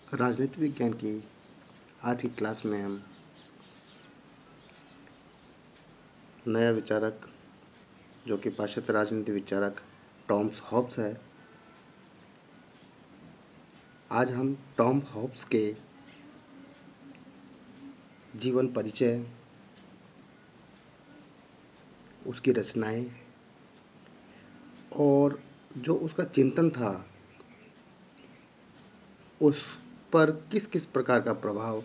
राजनीति विज्ञान की आज की क्लास में हम नया विचारक जो कि पाश्चात्य राजनीति विचारक टॉमस हॉब्स है। आज हम टॉम हॉब्स के जीवन परिचय, उसकी रचनाएं और जो उसका चिंतन था उस पर किस किस प्रकार का प्रभाव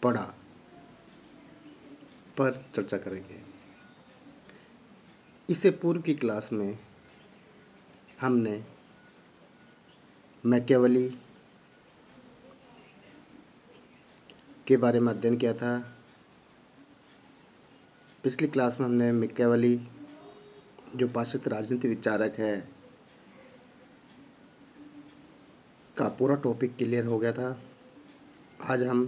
पड़ा पर चर्चा करेंगे। इससे पूर्व की क्लास में हमने मैकियावेली के बारे में अध्ययन किया था। पिछली क्लास में हमने मैकियावेली जो पाश्चात्य राजनीति विचारक है का पूरा टॉपिक क्लियर हो गया था। आज हम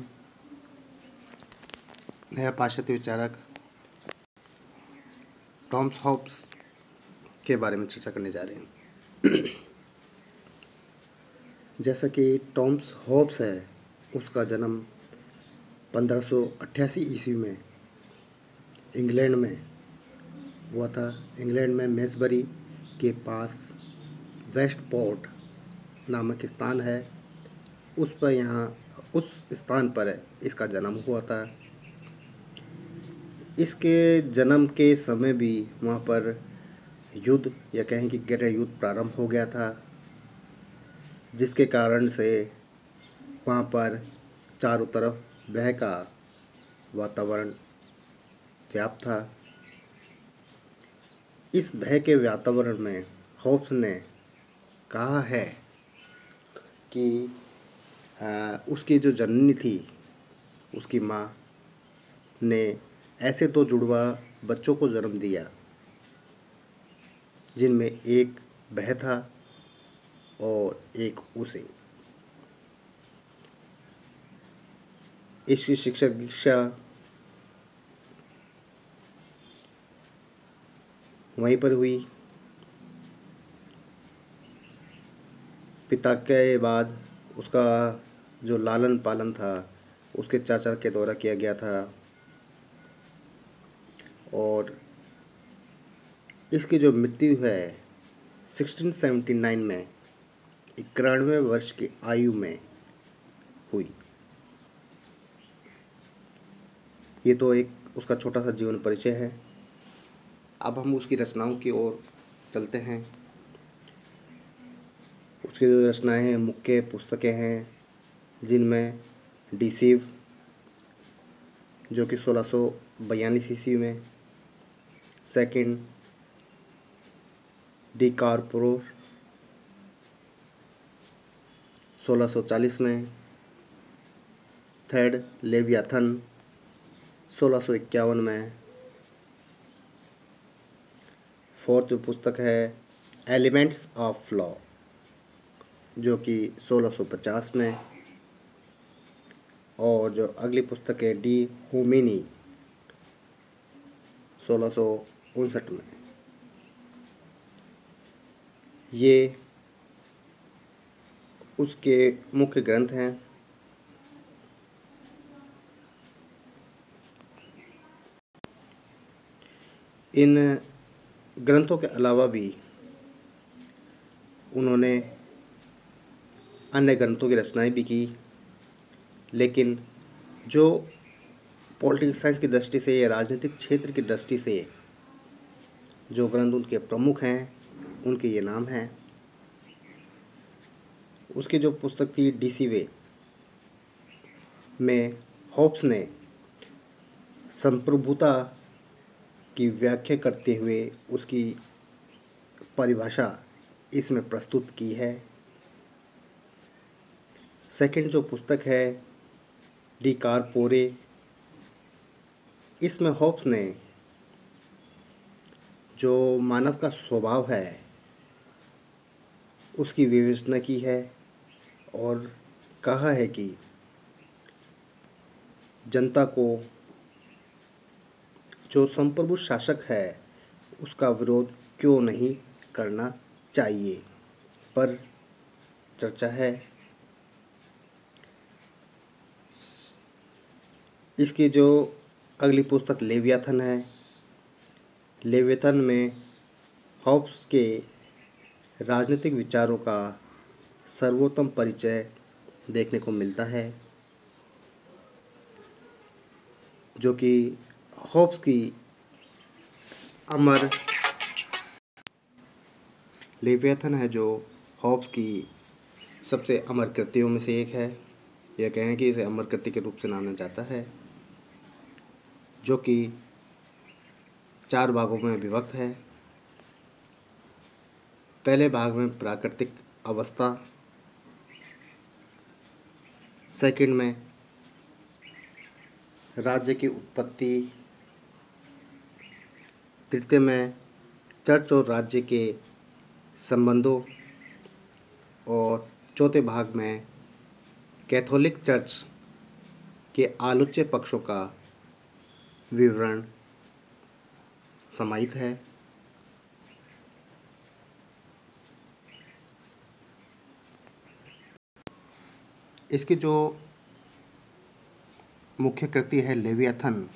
नया पाश्चात्य विचारक टॉमस हॉब्स के बारे में चर्चा करने जा रहे हैं। जैसा कि टॉमस हॉब्स है, उसका जन्म 1588 ईस्वी में इंग्लैंड में हुआ था। इंग्लैंड में मेसबरी के पास वेस्टपोर्ट नामक स्थान है, उस स्थान पर इसका जन्म हुआ था। इसके जन्म के समय भी वहाँ पर युद्ध या कहें कि गृह युद्ध प्रारंभ हो गया था, जिसके कारण से वहाँ पर चारों तरफ भय का वातावरण व्याप्त था। इस भय के वातावरण में हॉब्स ने कहा है कि उसकी जो जननी थी, उसकी माँ ने ऐसे दो जुड़वा बच्चों को जन्म दिया जिनमें एक वह था और एक उसे। इसकी शिक्षा दीक्षा वहीं पर हुई। पिता के बाद उसका जो लालन पालन था उसके चाचा के द्वारा किया गया था और इसकी जो मृत्यु है 1679 में 91 वर्ष की आयु में हुई। ये तो एक उसका छोटा सा जीवन परिचय है। अब हम उसकी रचनाओं की ओर चलते हैं। उसकी जो रचनाएं हैं, मुख्य पुस्तकें हैं, जिनमें डिसीव जो कि 1642 ईस्वी में, सेकंड डी कार्पोर 1640 में, थर्ड लेवियाथन 1651 में, फोर्थ जो पुस्तक है एलिमेंट्स ऑफ लॉ जो कि 1650 में, और जो अगली पुस्तक है डी होमिनी 1659 में। ये उसके मुख्य ग्रंथ हैं। इन ग्रंथों के अलावा भी उन्होंने अन्य ग्रंथों की रचनाएं भी की, लेकिन जो पॉलिटिकल साइंस की दृष्टि से या राजनीतिक क्षेत्र की दृष्टि से जो ग्रंथ उनके प्रमुख हैं, उनके ये नाम हैं। उसकी जो पुस्तक थी डिसीवे में हॉब्स ने संप्रभुता की व्याख्या करते हुए उसकी परिभाषा इसमें प्रस्तुत की है। सेकंड जो पुस्तक है डी कार्पोरे, इसमें हॉब्स ने जो मानव का स्वभाव है उसकी विवेचना की है और कहा है कि जनता को जो संप्रभु शासक है उसका विरोध क्यों नहीं करना चाहिए पर चर्चा है। इसकी जो अगली पुस्तक लेवियाथन है, लेवियाथन में हॉब्स के राजनीतिक विचारों का सर्वोत्तम परिचय देखने को मिलता है, जो कि हॉब्स की अमर लेवियाथन है, जो हॉब्स की सबसे अमर कृतियों में से एक है। यह कहें कि इसे अमर कृति के रूप से जाना जाता है, जो कि 4 भागों में विभक्त है। पहले भाग में प्राकृतिक अवस्था, सेकंड में राज्य की उत्पत्ति, तृतीय में चर्च और राज्य के संबंधों, और चौथे भाग में कैथोलिक चर्च के आलोच्य पक्षों का विवरण समाहित है। इसकी जो मुख्य कृति है लेवियाथन,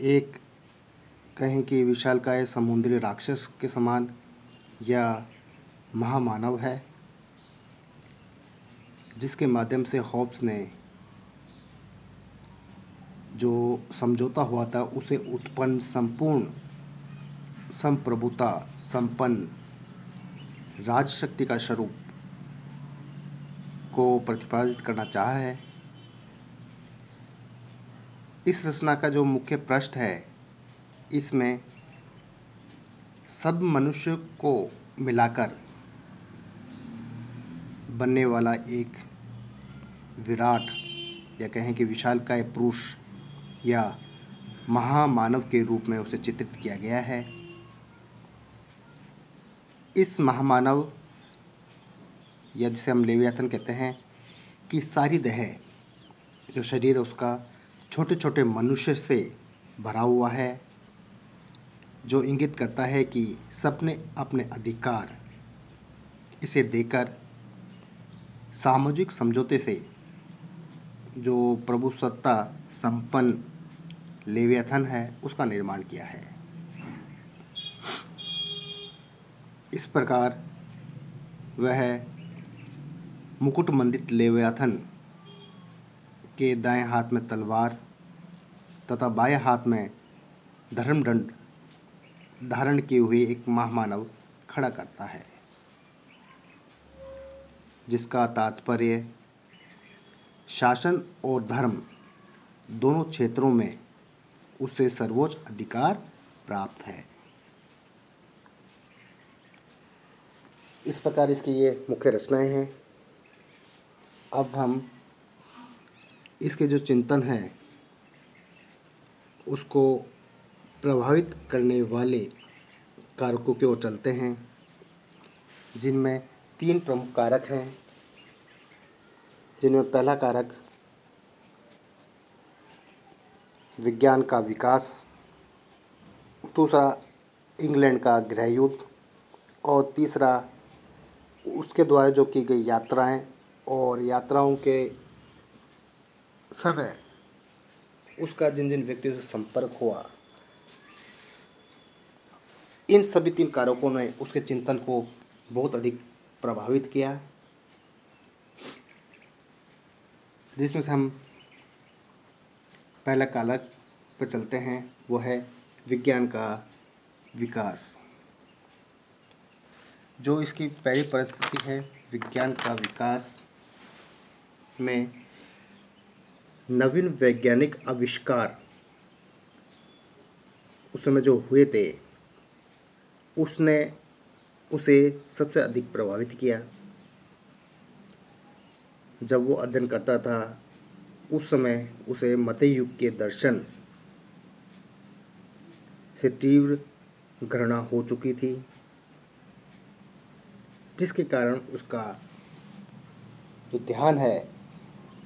एक कहें कि विशालकाय समुद्री राक्षस के समान या महामानव है, जिसके माध्यम से हॉब्स ने जो समझौता हुआ था उसे उत्पन्न संपूर्ण संप्रभुता संपन्न राजशक्ति का स्वरूप को प्रतिपादित करना चाहा है। इस रचना का जो मुख्य पृष्ठ है, इसमें सब मनुष्य को मिलाकर बनने वाला एक विराट या कहें कि विशालकाय पुरुष या महामानव के रूप में उसे चित्रित किया गया है। इस महामानव या जिसे हम लेवियाथन कहते हैं कि सारी देह जो शरीर है उसका छोटे छोटे मनुष्य से भरा हुआ है, जो इंगित करता है कि सबने अपने अधिकार इसे देकर सामाजिक समझौते से जो प्रभुसत्ता संपन्न लेवियाथन है उसका निर्माण किया है। इस प्रकार वह मुकुटमंडित लेवियाथन के दाएं हाथ में तलवार तथा बाएं हाथ में धर्मदंड धारण किए हुए एक महामानव खड़ा करता है, जिसका तात्पर्य शासन और धर्म दोनों क्षेत्रों में उसे सर्वोच्च अधिकार प्राप्त है। इस प्रकार इसकी ये मुख्य रचनाएं हैं। अब हम इसके जो चिंतन है उसको प्रभावित करने वाले कारकों की ओर चलते हैं, जिनमें 3 प्रमुख कारक हैं। जिनमें पहला कारक विज्ञान का विकास, दूसरा इंग्लैंड का गृह युद्ध, और तीसरा उसके द्वारा जो की गई यात्राएं और यात्राओं के समय उसका जिन जिन व्यक्तियों से संपर्क हुआ। इन सभी 3 कारकों ने उसके चिंतन को बहुत अधिक प्रभावित किया, जिसमें से हम पहला कारक पर चलते हैं, वो है विज्ञान का विकास। जो इसकी पहली परिस्थिति है, विज्ञान का विकास में नवीन वैज्ञानिक आविष्कार उस समय जो हुए थे उसने उसे सबसे अधिक प्रभावित किया। जब वो अध्ययन करता था उस समय उसे मध्य युग के दर्शन से तीव्र घृणा हो चुकी थी, जिसके कारण उसका जो ध्यान है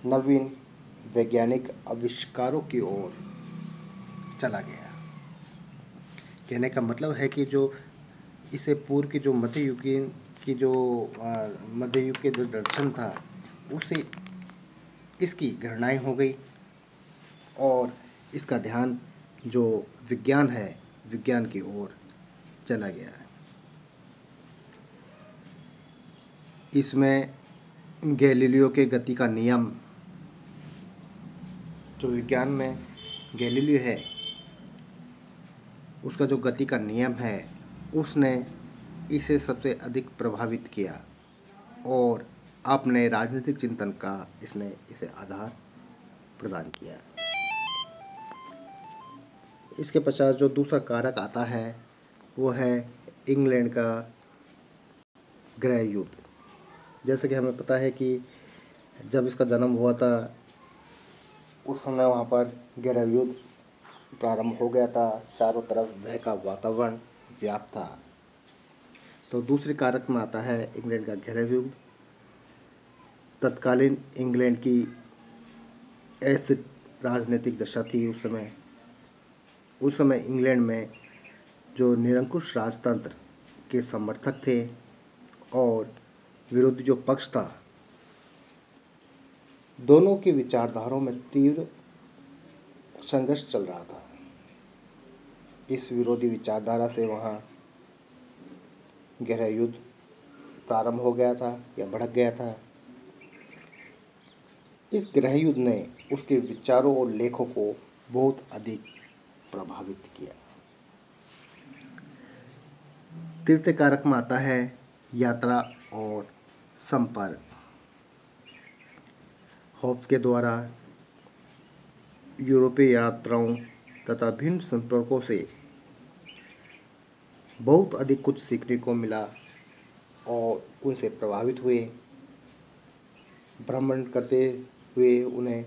नवीन वैज्ञानिक आविष्कारों की ओर चला गया। कहने का मतलब है कि जो इससे पूर्व की जो मध्य युग की जो मध्य युग के जो दर्शन था उसे इसकी घृणाएं हो गई और इसका ध्यान जो विज्ञान है, विज्ञान की ओर चला गया है। इसमें गैलीलियो के गति का नियम, जो विज्ञान में गैलीलियो है उसका जो गति का नियम है, उसने इसे सबसे अधिक प्रभावित किया और अपने राजनीतिक चिंतन का इसने इसे आधार प्रदान किया। इसके पश्चात जो दूसरा कारक आता है वो है इंग्लैंड का गृह युद्ध। जैसे कि हमें पता है कि जब इसका जन्म हुआ था उस समय वहाँ पर गृह युद्ध प्रारंभ हो गया था, चारों तरफ भय का वातावरण व्याप्त था। तो दूसरे कारक में आता है इंग्लैंड का गृह युद्ध। तत्कालीन इंग्लैंड की ऐसी राजनीतिक दशा थी उस समय इंग्लैंड में जो निरंकुश राजतंत्र के समर्थक थे और विरोधी जो पक्ष था, दोनों की विचारधाराओं में तीव्र संघर्ष चल रहा था। इस विरोधी विचारधारा से वहाँ गृह युद्ध प्रारंभ हो गया था या भड़क गया था। इस गृह युद्ध ने उसके विचारों और लेखों को बहुत अधिक प्रभावित किया। तृतीय कारक में आता है यात्रा और संपर्क। होब्स के द्वारा यूरोपीय यात्राओं तथा भिन्न संपर्कों से बहुत अधिक कुछ सीखने को मिला और उनसे प्रभावित हुए। भ्रमण करते हुए उन्हें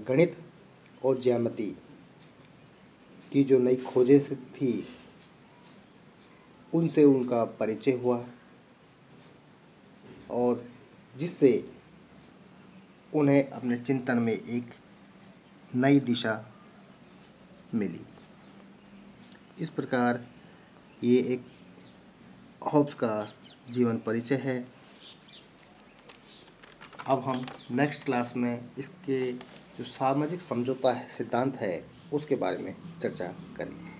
गणित और ज्यामिति की जो नई खोजें थी उनसे उनका परिचय हुआ और जिससे उन्हें अपने चिंतन में एक नई दिशा मिली। इस प्रकार ये एक होब्स का जीवन परिचय है। अब हम नेक्स्ट क्लास में इसके जो सामाजिक समझौता है सिद्धांत है उसके बारे में चर्चा करेंगे।